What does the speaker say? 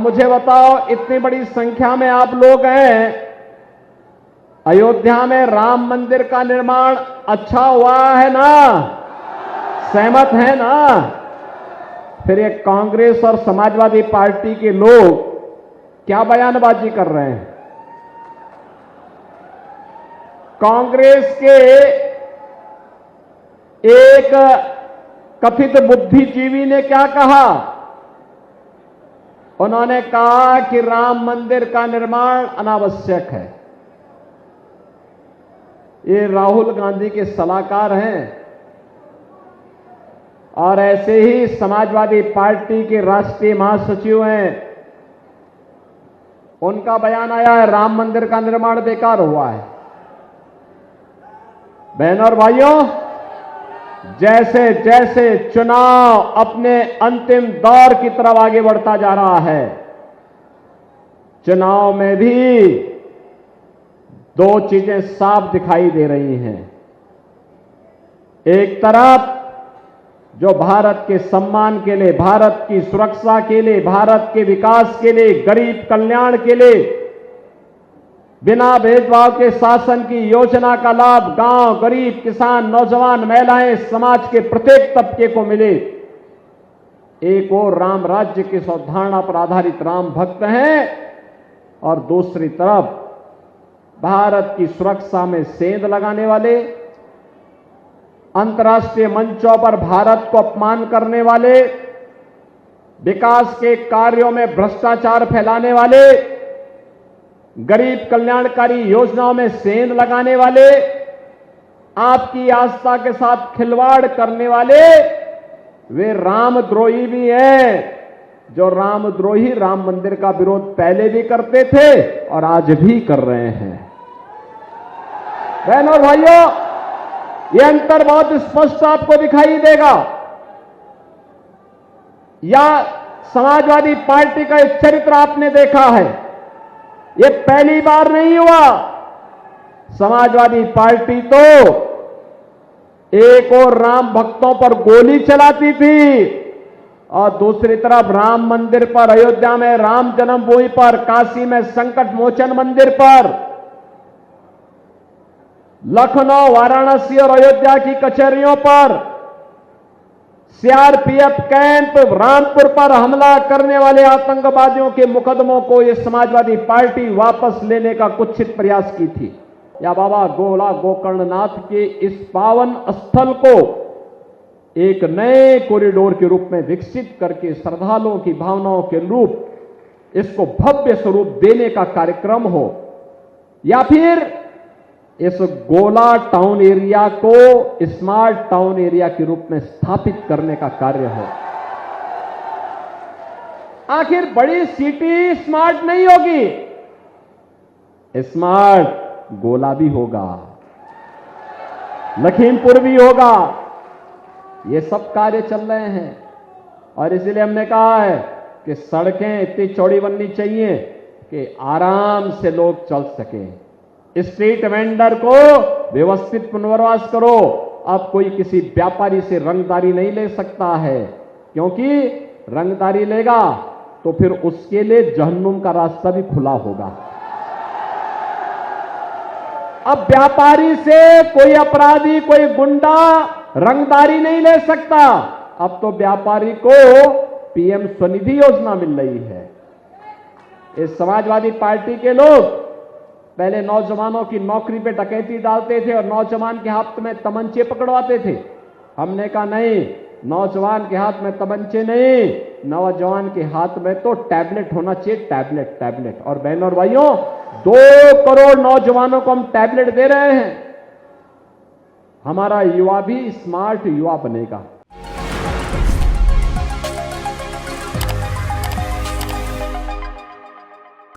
मुझे बताओ, इतनी बड़ी संख्या में आप लोग हैं, अयोध्या में राम मंदिर का निर्माण अच्छा हुआ है ना? सहमत है ना? फिर ये कांग्रेस और समाजवादी पार्टी के लोग क्या बयानबाजी कर रहे हैं? कांग्रेस के एक कथित बुद्धिजीवी ने क्या कहा? उन्होंने कहा कि राम मंदिर का निर्माण अनावश्यक है। ये राहुल गांधी के सलाहकार हैं और ऐसे ही समाजवादी पार्टी के राष्ट्रीय महासचिव हैं। उनका बयान आया है, राम मंदिर का निर्माण बेकार हुआ है। बहनों और भाइयों, जैसे जैसे चुनाव अपने अंतिम दौर की तरफ आगे बढ़ता जा रहा है, चुनाव में भी दो चीजें साफ दिखाई दे रही हैं। एक तरफ जो भारत के सम्मान के लिए, भारत की सुरक्षा के लिए, भारत के विकास के लिए, गरीब कल्याण के लिए बिना भेदभाव के शासन की योजना का लाभ गांव, गरीब, किसान, नौजवान, महिलाएं, समाज के प्रत्येक तबके को मिले। एक और राम राज्य की अवधारणा पर आधारित राम भक्त हैं और दूसरी तरफ भारत की सुरक्षा में सेंध लगाने वाले, अंतर्राष्ट्रीय मंचों पर भारत को अपमान करने वाले, विकास के कार्यों में भ्रष्टाचार फैलाने वाले, गरीब कल्याणकारी योजनाओं में सेंध लगाने वाले, आपकी आस्था के साथ खिलवाड़ करने वाले, वे रामद्रोही भी हैं। जो रामद्रोही राम मंदिर का विरोध पहले भी करते थे और आज भी कर रहे हैं। बहनों और भाइयों, यह अंतर बहुत स्पष्ट आपको दिखाई देगा। या समाजवादी पार्टी का एक चरित्र आपने देखा है, यह पहली बार नहीं हुआ। समाजवादी पार्टी तो एक और राम भक्तों पर गोली चलाती थी और दूसरी तरफ राम मंदिर पर, अयोध्या में राम जन्मभूमि पर, काशी में संकट मोचन मंदिर पर, लखनऊ, वाराणसी और अयोध्या की कचहरियों पर, सीआरपीएफ कैंप, रामपुर पर हमला करने वाले आतंकवादियों के मुकदमों को यह समाजवादी पार्टी वापस लेने का कुत्सित प्रयास की थी। या बाबा गोला गोकर्णनाथ के इस पावन स्थल को एक नए कॉरिडोर के रूप में विकसित करके श्रद्धालुओं की भावनाओं के अनुरूप इसको भव्य स्वरूप देने का कार्यक्रम हो, या फिर इस गोला टाउन एरिया को स्मार्ट टाउन एरिया के रूप में स्थापित करने का कार्य हो। आखिर बड़ी सिटी स्मार्ट नहीं होगी, स्मार्ट गोला भी होगा, लखीमपुर भी होगा। ये सब कार्य चल रहे हैं और इसलिए हमने कहा है कि सड़कें इतनी चौड़ी बननी चाहिए कि आराम से लोग चल सकें। स्ट्रीट वेंडर को व्यवस्थित पुनर्वास करो। अब कोई किसी व्यापारी से रंगदारी नहीं ले सकता है, क्योंकि रंगदारी लेगा तो फिर उसके लिए जहन्नुम का रास्ता भी खुला होगा। अब व्यापारी से कोई अपराधी, कोई गुंडा रंगदारी नहीं ले सकता। अब तो व्यापारी को पीएम स्वनिधि योजना मिल रही है। इस समाजवादी पार्टी के लोग पहले नौजवानों की नौकरी पे डकैती डालते थे और नौजवान के हाथ में तमंचे पकड़वाते थे। हमने कहा नहीं, नौजवान के हाथ में तमंचे नहीं, नौजवान के हाथ में तो टैबलेट होना चाहिए, टैबलेट। और बहनों और भाइयों, 2 करोड़ नौजवानों को हम टैबलेट दे रहे हैं। हमारा युवा भी स्मार्ट युवा बनेगा।